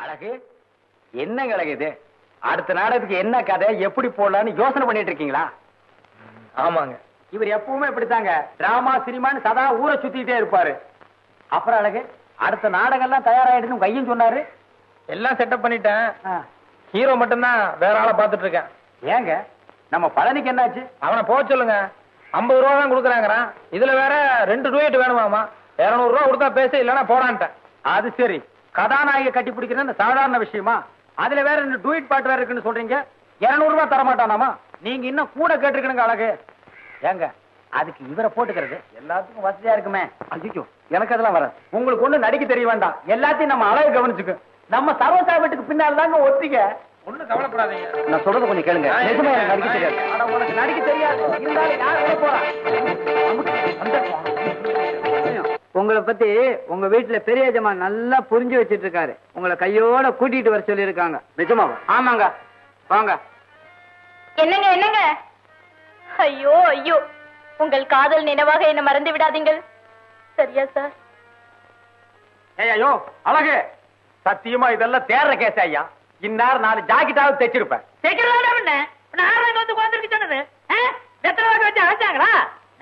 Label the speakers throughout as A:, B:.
A: அழகு, என்னங்க அழகு இது? அடுத்த நாடகத்துக்கு என்ன கதை, எப்படி போடலான்னு யோசனை பண்ணிட்டு இருக்கீங்களா?
B: ஆமாங்க.
A: இவர் எப்பவுமே இப்படித்தாங்க, டிராமா சினிமான்னு சதா ஊரை சுத்திட்டே இருப்பாரு. அப்புறம் அழகு, அடுத்த நாடகம் எல்லாம் தயாராயிடுன்னு கையும் சொன்னாரு.
B: எல்லாம் செட்டப் பண்ணிட்டேன். ஹீரோ மட்டும்தான் வேற ஆளை பாத்துட்டு இருக்கேன்.
A: ஏங்க, நம்ம பழனிக்கு என்னாச்சு?
B: அவனை போக சொல்லுங்க. 50 ரூபா தான் கொடுக்குறாங்கிறான். இதுல வேற 2 டூயட் வேணுமாமா. 200 ரூபா கொடுத்தா பேச, இல்லன்னா போடான்ட்டேன்.
A: அது சரி, கதாநாயகி கட்டி பிடிக்கிறது சாதாரண விஷயமா? அதுல வேற 2 டூயட் பாட்டு வேற இருக்குன்னு சொல்றீங்க. 200 ரூபாய் தர மாட்டானாமா? நீங்க இன்னும் கூட கேட்டிருக்கணுங்க அழகு. ஏங்க, அதுக்கு இவரை போட்டுக்கிறது எல்லாத்துக்கும் வசதியா இருக்குமே. ஐயோ, எனக்கு அதெல்லாம் வர. உங்களுக்கு ஒண்ணு நடிக்க தெரிய வேண்டாம், எல்லாத்தையும் நம்ம அழகு கவனிச்சுக்கு. நம்ம சரோசா வீட்டுக்கு பின்னால் தாங்க ஒத்திக்க.
B: ஒண்ணும் கவலைப்படாதீங்க,
A: நான் சொல்றது கொஞ்சம் கேளுங்க. நிஜமா எனக்கு நடிக்க தெரியாது. ஆனா உனக்கு நடிக்க தெரியாது, இருந்தாலும் யார் வர போறா?
C: உங்களை பத்தி உங்க வீட்டுல பெரிய ஜமா நல்லா புரிஞ்சு வச்சிட்டு இருக்காரு. உங்களை கையோட கூட்டிட்டு வர சொல்லி இருக்காங்க.
A: நிஜமாவா?
C: ஆமாங்க, வாங்க.
D: என்னங்க என்னங்க? ஐயோ ஐயோ, உங்கள் காதல் நினைவாக என்ன மறந்து விடாதீங்கள். சரியா சார்?
A: ஐயோ அழகு, சத்தியமா இதெல்லாம் தேர்ற கேஸ் ஐயா. இந்நேரம் 4 ஜாக்கெட்டாவது தைச்சிருப்பேன்.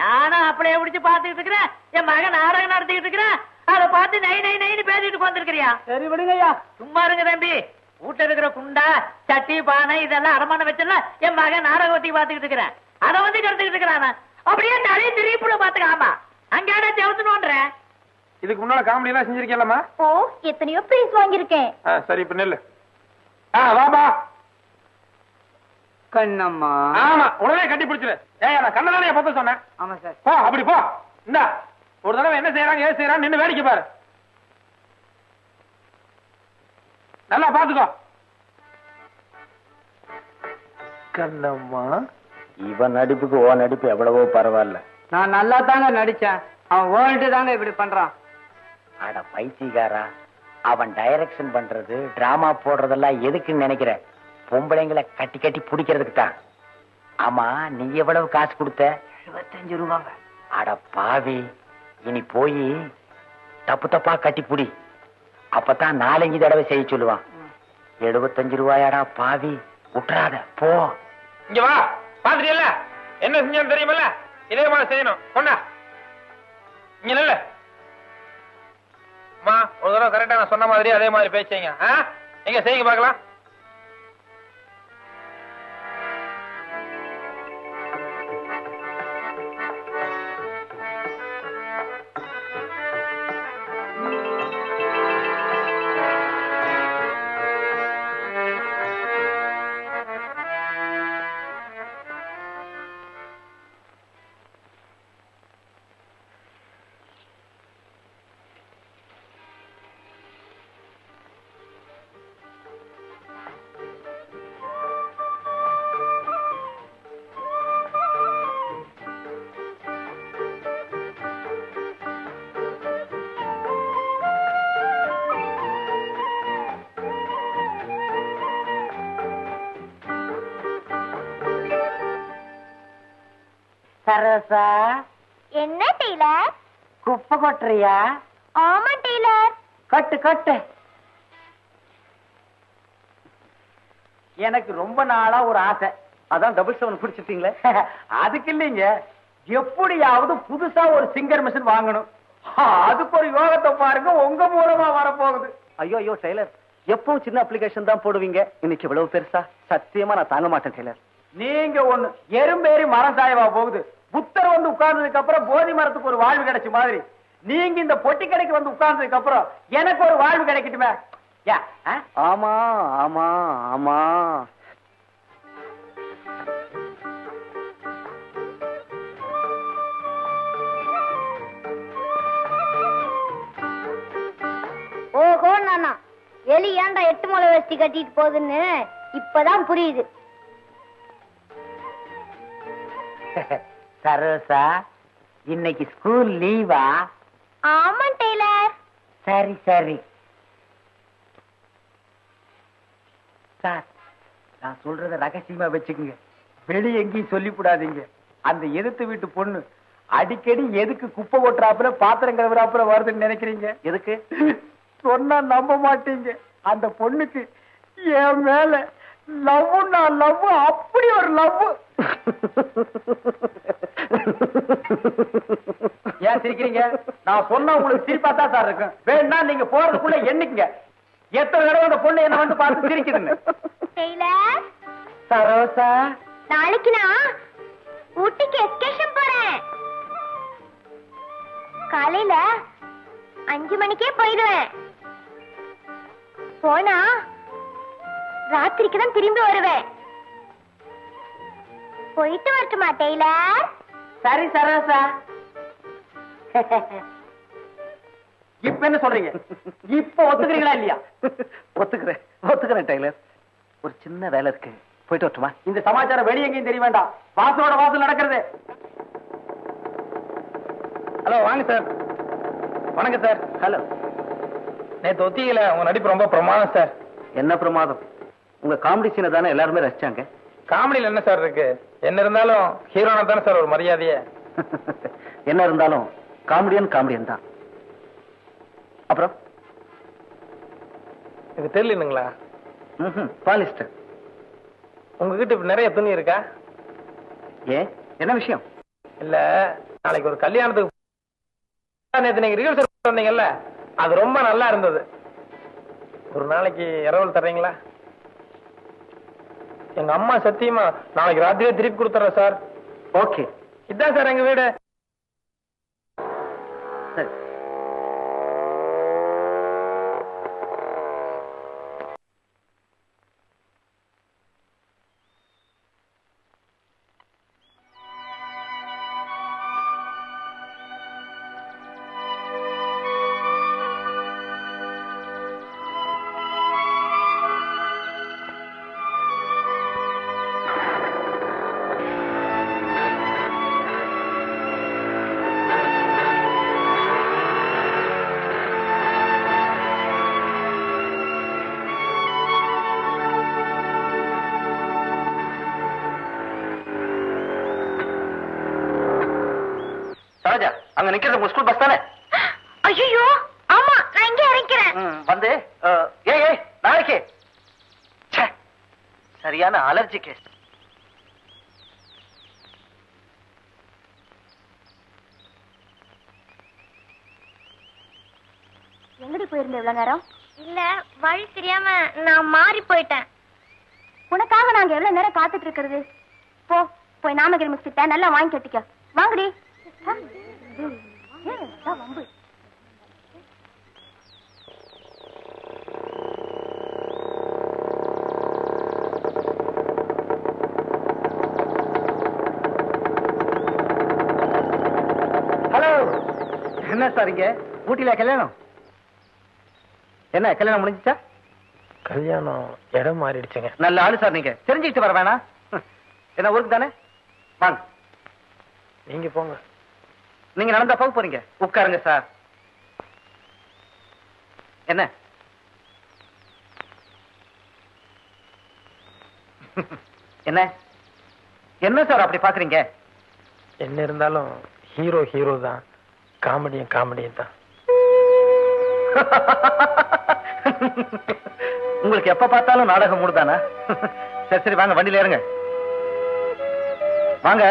E: நானும் அப்படியே பிடிச்சு பாத்துக்கிட்டு இருக்கிறேன். என் மகன் நாடகம் நடத்திக்கிட்டு இருக்கிறேன். அதை பார்த்து நை நை நைன்னு பேசிட்டு வந்துருக்கிறியா?
A: சரி விடுங்க ஐயா.
E: சும்மா இருங்க தம்பி. வீட்டுல இருக்கிற குண்டா சட்டி பானை இதெல்லாம் அரமான வச்சல என் மகன் நாடகத்தை பாத்துக்கிட்டு இருக்கிறேன். அதை வந்து கருத்துக்கிட்டு இருக்கிறான். அப்படியே நிறைய திருப்பிட பாத்துக்காமா அங்கேடா செவத்துணுன்றேன்.
B: இதுக்கு முன்னால காமெடி எல்லாம் செஞ்சிருக்கேன்லமா?
D: ஓ, எத்தனையோ பிரைஸ் வாங்கியிருக்கேன்.
B: சரி, இப்ப நெல்லு. வாபா
C: கண்ணம்மா.
B: ஆமா, உடனே கட்டி பிடிச்சிரு. ஏன் நான் கண்ணதானே பத்த சொன்னேன்?
C: ஆமா சார்.
B: போ, அப்படி போ. இந்தா ஒரு தடவை என்ன செய்யறாங்க ஏது செய்யறான்னு நின்னு வேடிக்கை பாரு. நல்லா பாத்துக்கோ.
A: கண்ணம்மா, இவன் நடிப்புக்கு ஓ நடிப்பு எவ்வளவோ பரவாயில்ல.
C: நான் நல்லா தாங்க நடிச்சேன். அவன் வேர்ல்டு தாங்க இப்படி பண்றான்.
A: அட பைத்தியக்காரா, அவன் டைரக்ஷன் பண்றது டிராமா போடுறதெல்லாம் எதுக்குன்னு நினைக்கிற? பொம்பளைங்களை கட்டி கட்டி பிடிக்கிறதுக்கு தான். ஆமா, நீ எவ்வளவு காசு கொடுத்த?
C: 75 ரூபாங்க.
A: அட பாவி, இனி போய் தப்பு தப்பா கட்டி புடி. அப்பதான் 4-5 தடவை செய்ய சொல்லுவான். 75 ரூபாயாடா பாவி, விட்டுறாத போ.
B: இங்க வா, பாத்துட்டியல்ல என்ன செஞ்சு தெரியுமல்ல? இதே மாதிரி செய்யணும். கொண்டா இங்க நல்ல ஒரு தடவை கரெக்டா நான் சொன்ன மாதிரி அதே மாதிரி பேசுங்க. நீங்க செய்யுங்க பாக்கலாம்.
E: சரோசா,
D: என்ன டெய்லர்?
E: குப்பை கொட்டுறியா?
D: ஆமா டெய்லர்.
E: கட்டு கட்டு.
A: எனக்கு ரொம்ப நாளா ஒரு ஆசை, அதான் 777 பிடிச்சிட்டீங்களே. அதுக்கு இல்லைங்க, எப்படியாவது புதுசா ஒரு சிங்கர் மிஷின் வாங்கணும். அதுக்கு ஒரு யோகத்தை பாருங்க, உங்க மூலமா வரப்போகுது. ஐயோ ஐயோ டெய்லர், எப்பவும் சின்ன அப்ளிகேஷன் தான் போடுவீங்க, இன்னைக்கு இவ்வளவு பெருசா? சத்தியமா நான் தாங்க மாட்டேன் டெய்லர். நீங்க ஒண்ணு எறும்பேறி மரம் சாயவா போகுது. புத்தர் வந்து உட்கார்ந்ததுக்கு அப்புறம் போதி மரத்துக்கு ஒரு வாழ்வு கிடைச்ச மாதிரி, நீங்க இந்த பொட்டி கடைக்கு வந்து உட்கார்ந்ததுக்கு அப்புறம் எனக்கு ஒரு வாழ்வு கிடைக்கட்டுமே. ஆமா ஆமா ஆமா.
D: ஓஹோ நானா, எலி ஏன்டா 8 முளை வேஷ்டி கட்டிட்டு போகுதுன்னு இப்பதான் புரியுது.
E: சரோசா, இன்னைக்கு ஸ்கூல் லீவா?
D: ஆமா டெய்லர்.
E: சரி சரி.
A: சார், நான் சொல்றத ரகசியமா வச்சுக்கோங்க, வெளியே எங்கேயும் சொல்லிவிடாதீங்க. அந்த எதிர்த்து வீட்டு பொண்ணு அடிக்கடி எதுக்கு குப்பை கொட்டுறாப்புல பாத்திரம் கழுவுறாப்புல வருதுன்னு நினைக்கிறீங்க? எதுக்கு சொன்னா நம்ப மாட்டீங்க. அந்த பொண்ணுக்கு என் மேல லவ்னா லவ், அப்படி ஒரு லவ். ஏன் சிரிக்கிறீங்க? நான் சொன்னா உங்களுக்கு சிரிப்பா தான் சார் இருக்கும். வேணா நீங்க போறதுக்குள்ள எண்ணிக்கங்க எத்தனை தடவை அந்த பொண்ணு என்ன வந்து பார்த்து சிரிக்குதுன்னு.
D: டெய்லர்,
A: சரோசா,
D: நாளைக்கு நான் ஊட்டிக்கு எஸ்கேஷன் போறேன். காலையில 5 மணிக்கே போயிடுவேன். போனா ராத்திரிக்கு தான் திரும்பி வருவேன். போயிட்டு வரட்டுமா டெய்லர்?
A: சரி சரோசா. இப்ப என்ன சொல்றீங்க? இப்ப ஒத்துக்கிறீங்களா இல்லையா?
C: ஒத்துக்கிறேன் டெய்லர். ஒரு சின்ன வேலை இருக்கு, போயிட்டு வரட்டுமா?
A: இந்த சமாச்சாரம் வெளியே எங்கேயும் தெரிய வேண்டாம். வாசலோட வாசல் நடக்கிறது.
B: ஹலோ, வாங்க சார். வணக்கம் சார்.
C: ஹலோ.
B: நேற்று ஒத்தியில உங்க நடிப்பு ரொம்ப பிரமாதம் சார்.
C: என்ன பிரமாதம்? உங்க காமெடி சீனை தானே எல்லாருமே ரசிச்சாங்க.
B: காமெடியில் என்ன சார் இருக்கு? என்ன இருந்தாலும் ஹீரோனா தானே சார் ஒரு மரியாதையே.
C: என்ன இருந்தாலும் காமெடியன் தான். அப்புறம்
B: இது தெரியலங்களா?
C: பாலிஸ்டர்.
B: உங்ககிட்ட இப்ப நிறைய துணி இருக்கா?
C: ஏன், என்ன விஷயம்?
B: இல்ல, நாளைக்கு ஒரு கல்யாணத்துக்கு நேற்று நீங்க ரிஹர்சல் சொன்னீங்கல்ல, அது ரொம்ப நல்லா இருந்தது. ஒரு நாளைக்கு இரவல் தர்றீங்களா? எங்க அம்மா சத்தியமா நாளைக்கு ராத்திரியே திருப்பி கொடுத்துறேன் சார்.
C: ஓகே.
B: இதான் சார் எங்க வீடு.
C: சரி. சரோஜா, அங்க நிக்கிறது உங்க ஸ்கூல் பஸ் தானே?
D: ஐயோ, ஆமா, நான் இங்கே இறக்கிறேன்.
C: வந்து ஏய் நாளைக்கு. சரியான அலர்ஜி கேஸ்.
D: எங்கடி போயிருந்த இவ்வளவு நேரம்? இல்ல, வழி தெரியாம நான் மாறி போயிட்டேன். உனக்காக நாங்க எவ்வளவு நேரம் காத்துட்டு இருக்கிறது? போய் நாமகிரி மிஸ்கிட்ட நல்லா வாங்கி கட்டிக்க. வாங்கடி. வம்பு.
C: ஹலோ. என்ன சார் இங்க ஊட்டியில கல்யாணம்? என்ன கல்யாணம் முடிஞ்சிச்சா?
B: கல்யாணம் இடம் மாறிடுச்சுங்க.
C: நல்ல ஆளு சார் நீங்க. தெரிஞ்சுக்கிட்டு வர வேணாம். என்ன ஊருக்கு தானே? வாங்க.
B: நீங்க போங்க.
C: நீங்க நடந்தா போக போறீங்க. உட்காருங்க சார். என்ன என்ன என்ன சார் அப்படி பாக்குறீங்க?
B: என்ன இருந்தாலும் ஹீரோ தான், காமெடியன் தான்.
C: உங்களுக்கு எப்ப பார்த்தாலும் நாடகம் மூடுதானா? சரி வாங்க, வண்டியில ஏறுங்க. வாங்க.